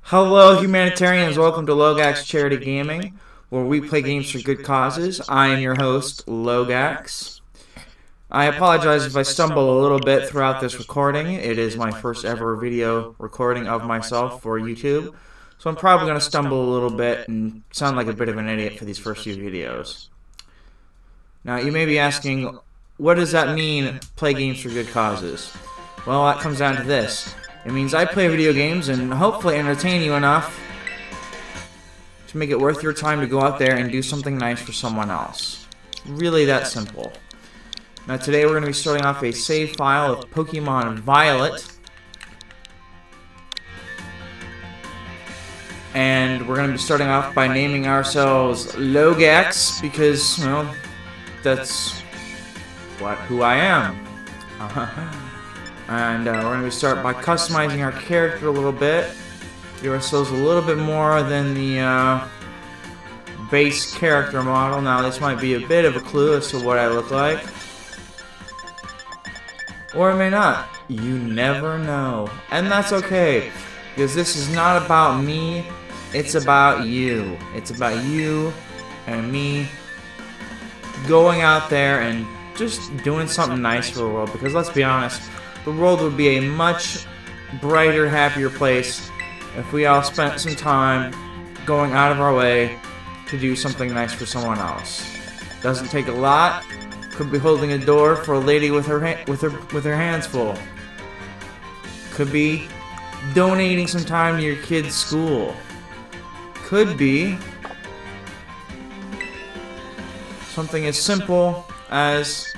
Hello, humanitarians. Welcome to Logax Charity Gaming, where we play games for good causes. I am your host, Logax. I apologize if I stumble a little bit throughout this recording. It is my first ever video recording of myself for YouTube, so I'm probably going to stumble a little bit and sound like a bit of an idiot for these first few videos. Now, you may be asking, what does that mean, play games for good causes? Well, that comes down to this. It means I play video games and hopefully entertain you enough to make it worth your time to go out there and do something nice for someone else. Really that simple. Now today we're going to be starting off a save file of Pokemon Violet. And we're going to be starting off by naming ourselves Logax because, well, that's who I am. And we're going to start by customizing our character a little bit. Give ourselves a little bit more than the base character model. Now this might be a bit of a clue as to what I look like. Or it may not. You never know. And that's okay. Because this is not about me. It's about you. It's about you and me going out there and just doing something nice for the world. Because let's be honest, the world would be a much brighter, happier place if we all spent some time going out of our way to do something nice for someone else. Doesn't take a lot. Could be holding a door for a lady with her hands full. Could be donating some time to your kid's school. Could be something as simple as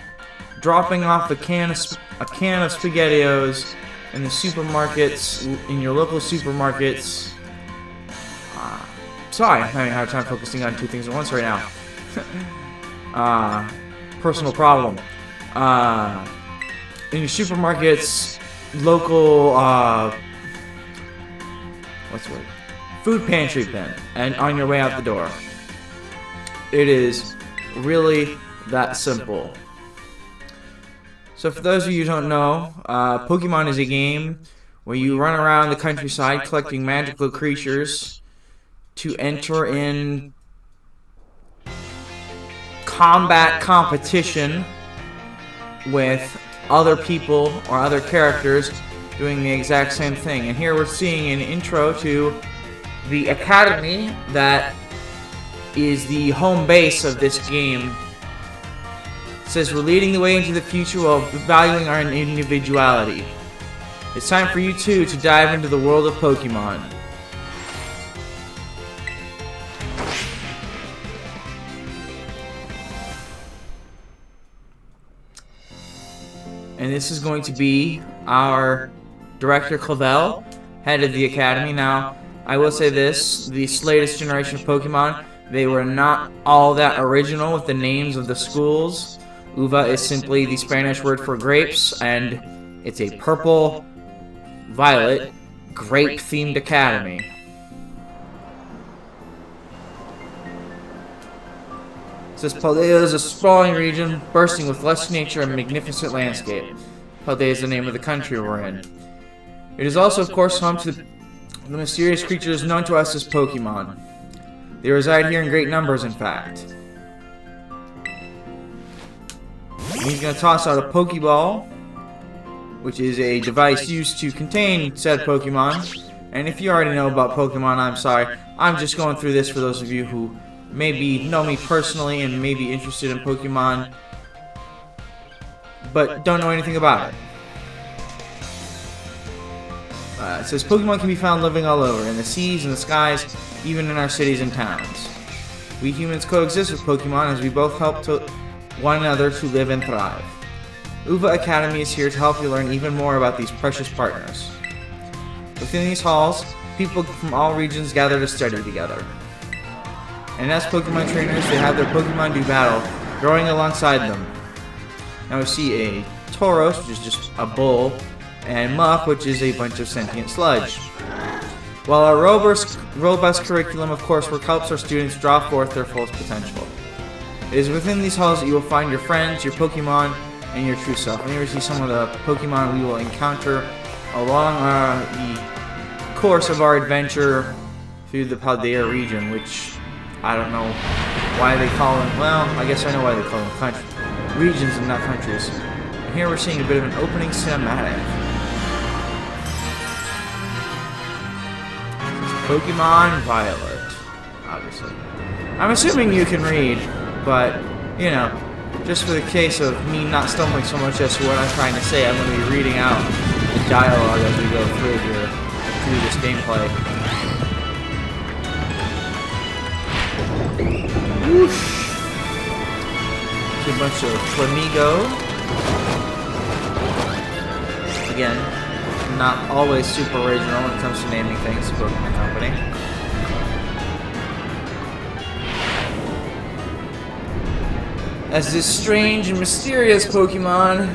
dropping off a can of SpaghettiOs in the supermarkets, in your local supermarkets. Sorry, I'm having a hard time focusing on two things at once right now. Personal problem. In your supermarkets, local, what's the word? Food pantry bin, and on your way out the door. It is really that simple. So for those of you who don't know, Pokemon is a game where you run around the countryside collecting magical creatures to enter in combat competition with other people or other characters doing the exact same thing. And here we're seeing an intro to the academy that is the home base of this game. It says we're leading the way into the future while valuing our individuality. It's time for you too to dive into the world of Pokemon. And this is going to be our director Clavel, head of the academy. Now, I will say this, the latest generation of Pokemon, they were not all that original with the names of the schools. Uva is simply the Spanish word for grapes, and it's a purple, violet, grape-themed academy. It says Paldea is a sprawling region bursting with lush nature and magnificent landscape. Paldea is the name of the country we're in. It is also, of course, home to the mysterious creatures known to us as Pokemon. They reside here in great numbers, in fact. He's going to toss out a Pokeball, which is a device used to contain said Pokemon. And if you already know about Pokemon, I'm sorry. I'm just going through this for those of you who maybe know me personally and may be interested in Pokemon, but don't know anything about it. It says Pokemon can be found living all over, in the seas, in the skies, even in our cities and towns. We humans coexist with Pokemon as we both help one another to live and thrive. Uva Academy is here to help you learn even more about these precious partners. Within these halls, people from all regions gather to study together. And as Pokemon trainers, they have their Pokemon do battle, growing alongside them. Now we see a Tauros, which is just a bull, and Muck, which is a bunch of sentient sludge. While our robust curriculum of coursework helps our students draw forth their fullest potential. It is within these halls that you will find your friends, your Pokemon, and your true self. And here we see some of the Pokemon we will encounter along the course of our adventure through the Paldea region, which I don't know why they call them. Well, I guess I know why they call them regions and not countries. And here we're seeing a bit of an opening cinematic. Pokemon Violet, obviously. I'm assuming you can read, but, you know, just for the case of me not stumbling so much as to what I'm trying to say, I'm going to be reading out the dialogue as we go through here, through this gameplay. Whoosh! It's a bunch of Flamigo. Again, not always super original when it comes to naming things, Pokemon Company. As this strange and mysterious Pokemon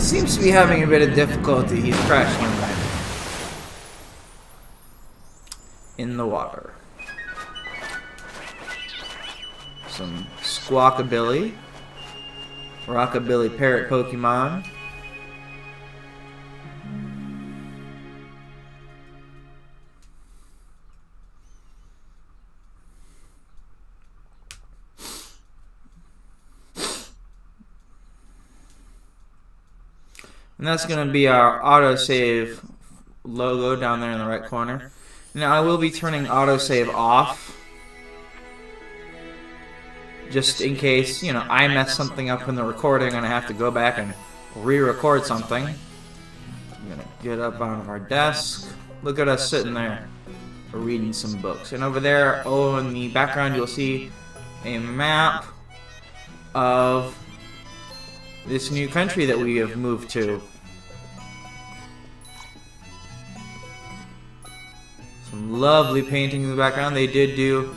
seems to be having a bit of difficulty, he's crashing in the water. Some Squawkabilly, Rockabilly Parrot Pokemon. And that's going to be our autosave logo down there in the right corner. Now I will be turning autosave off, just in case, you know, I mess something up in the recording and I have to go back and re-record something. I'm going to get up out of our desk. Look at us sitting there reading some books. And over there, oh, in the background, you'll see a map of this new country that we have moved to. Some lovely painting in the background. They did do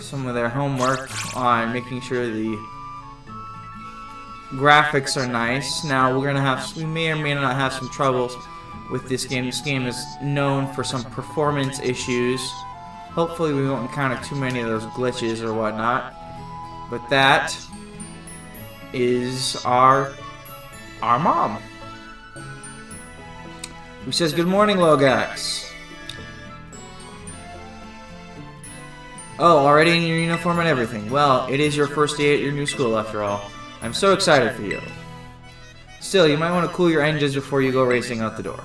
some of their homework on making sure the graphics are nice. Now we may or may not have some troubles with this game. This game is known for some performance issues. Hopefully we won't encounter too many of those glitches or whatnot. But that is our mom, who says, "Good morning, Logax." Oh, already in your uniform and everything. Well, it is your first day at your new school after all. I'm so excited for you. Still, you might want to cool your engines before you go racing out the door.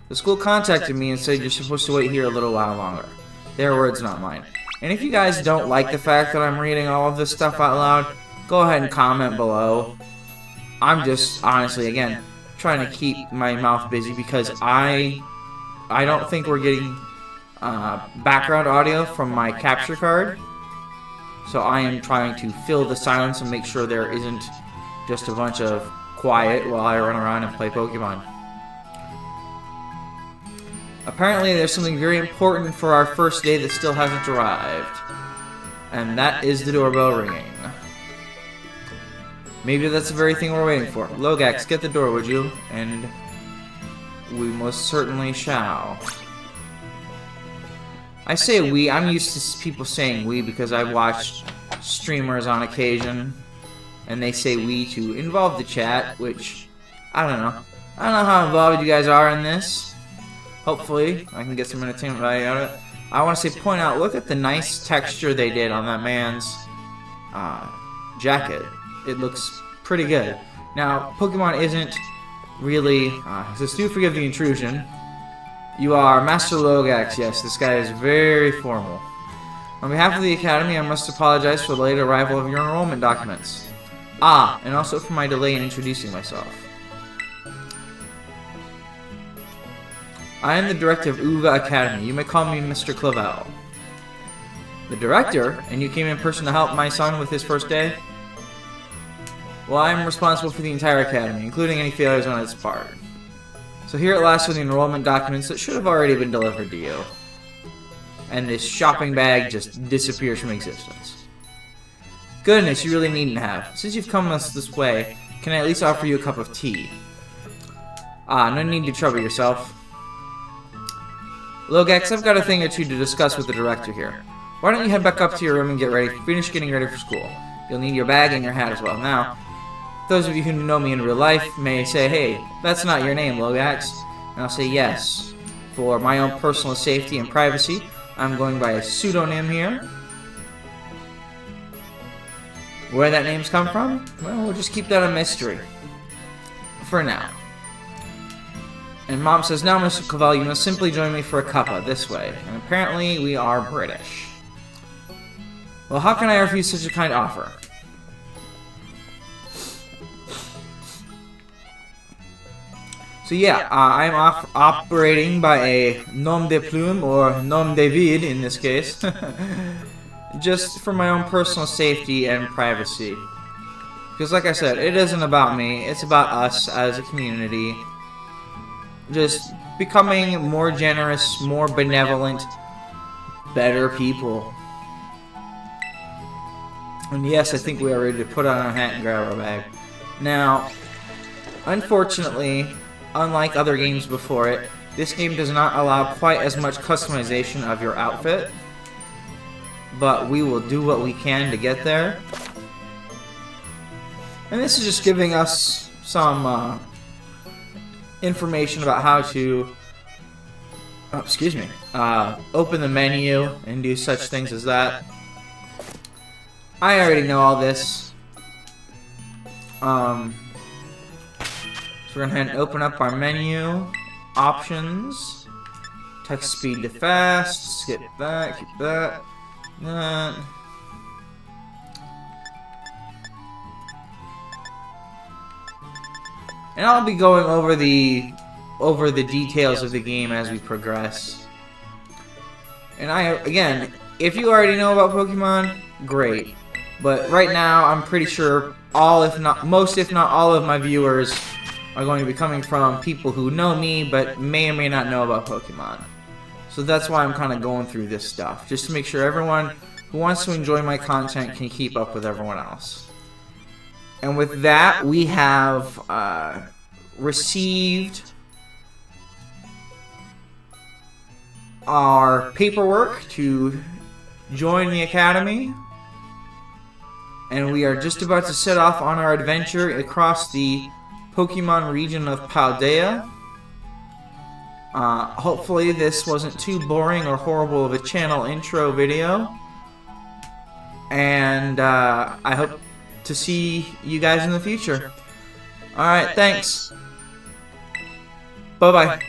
The school contacted me and said you're supposed to wait here a little while longer. Their words, not mine. And if you guys don't like the fact that I'm reading all of this stuff out loud, go ahead and comment below. I'm just, honestly, again, trying to keep my mouth busy because I don't think we're getting background audio from my capture card. So I am trying to fill the silence and make sure there isn't just a bunch of quiet while I run around and play Pokemon. Apparently there's something very important for our first day that still hasn't arrived. And that is the doorbell ringing. Maybe that's the very thing we're waiting for. Logax, get the door, would you? And we most certainly shall. I say we, I'm used to people saying we because I watch streamers on occasion, and they say we to involve the chat, which, I don't know. I don't know how involved you guys are in this. Hopefully, I can get some entertainment value out of it. I want to say, point out, look at the nice texture they did on that man's jacket. It looks pretty good. Now, Pokemon isn't really, says, do forgive the intrusion. You are Master Logax, yes, this guy is very formal. On behalf of the Academy, I must apologize for the late arrival of your enrollment documents. Ah, and also for my delay in introducing myself. I am the director of Uga Academy. You may call me Mr. Clavel. The director? And you came in person to help my son with his first day? Well, I am responsible for the entire academy, including any failures on its part. So here at last are the enrollment documents that should have already been delivered to you. And this shopping bag just disappears from existence. Goodness, you really needn't have. Since you've come us this way, can I at least offer you a cup of tea? Ah, no need to trouble yourself. Logax, I've got a thing or two to discuss with the director here. Why don't you head back up to your room and finish getting ready for school. You'll need your bag and your hat as well. Now, those of you who know me in real life may say, hey, that's not your name, Logax. And I'll say, yes. For my own personal safety and privacy, I'm going by a pseudonym here. Where that name's come from? Well, we'll just keep that a mystery. For now. And Mom says, now, Mr. Cavell, you must simply join me for a cuppa this way. And apparently, we are British. Well, how can I refuse such a kind offer? So yeah, I'm operating by a nom de plume, or nom de vide in this case. Just for my own personal safety and privacy. Because like I said, it isn't about me, it's about us as a community. Just becoming more generous, more benevolent, better people. And yes, I think we are ready to put on our hat and grab our bag. Now, unfortunately, unlike other games before it, this game does not allow quite as much customization of your outfit. But we will do what we can to get there. And this is just giving us some information about how to open the menu and do such things as that. I already know all this. So we're gonna open up our menu options. Text speed to fast. Skip that. Keep that. And I'll be going over the details of the game as we progress. And again, if you already know about Pokemon, great. But right now, I'm pretty sure most if not all of my viewers are going to be coming from people who know me but may or may not know about Pokemon. So that's why I'm kind of going through this stuff, just to make sure everyone who wants to enjoy my content can keep up with everyone else. And with that, we have received our paperwork to join the Academy. And we are just about to set off on our adventure across the Pokemon region of Paldea. Hopefully this wasn't too boring or horrible of a channel intro video. And I hope to see you guys in the future. Alright, thanks. Bye-bye.